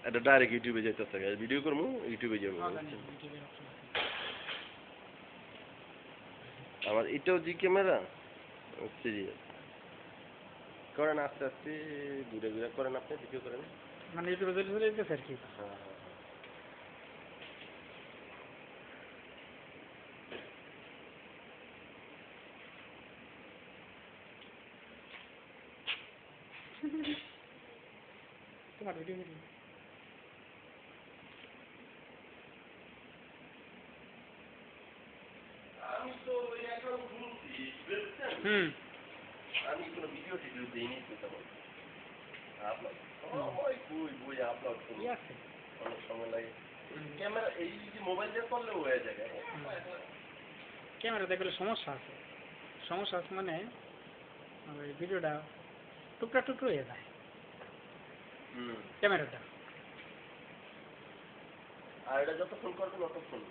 এটা ডাইরেক্ট ইউটিউবে যাইতেছে ভিডিও করবো ইউটিউবে যাবো আমার এটাও জি ক্যামেরা সিরিয়াল করেন আস্তে আস্তে ঘুরে ঘুরে করেন আপনি ভিডিও করেন মানে ইউটিউবে চলে যেতেছে আর কি হ্যাঁ তোমার ভিডিও আমি তো অ্যাকাউন্ট খুলছি আমি কোনো ভিডিও টিডিও দিইনি তো তেমন আপলোড ওই বই আপলোড করি আছে অনেক সময় লাগে ক্যামেরা এই যে মোবাইল দিয়ে করলে হয়ে যায় ক্যামেরা দেখলে সমস্যা আছে মানে ওই ভিডিওটা টুকরা টুকরো হয়ে যায় ক্যামেরাটা আর এটা যতক্ষণ করবেন ততক্ষণ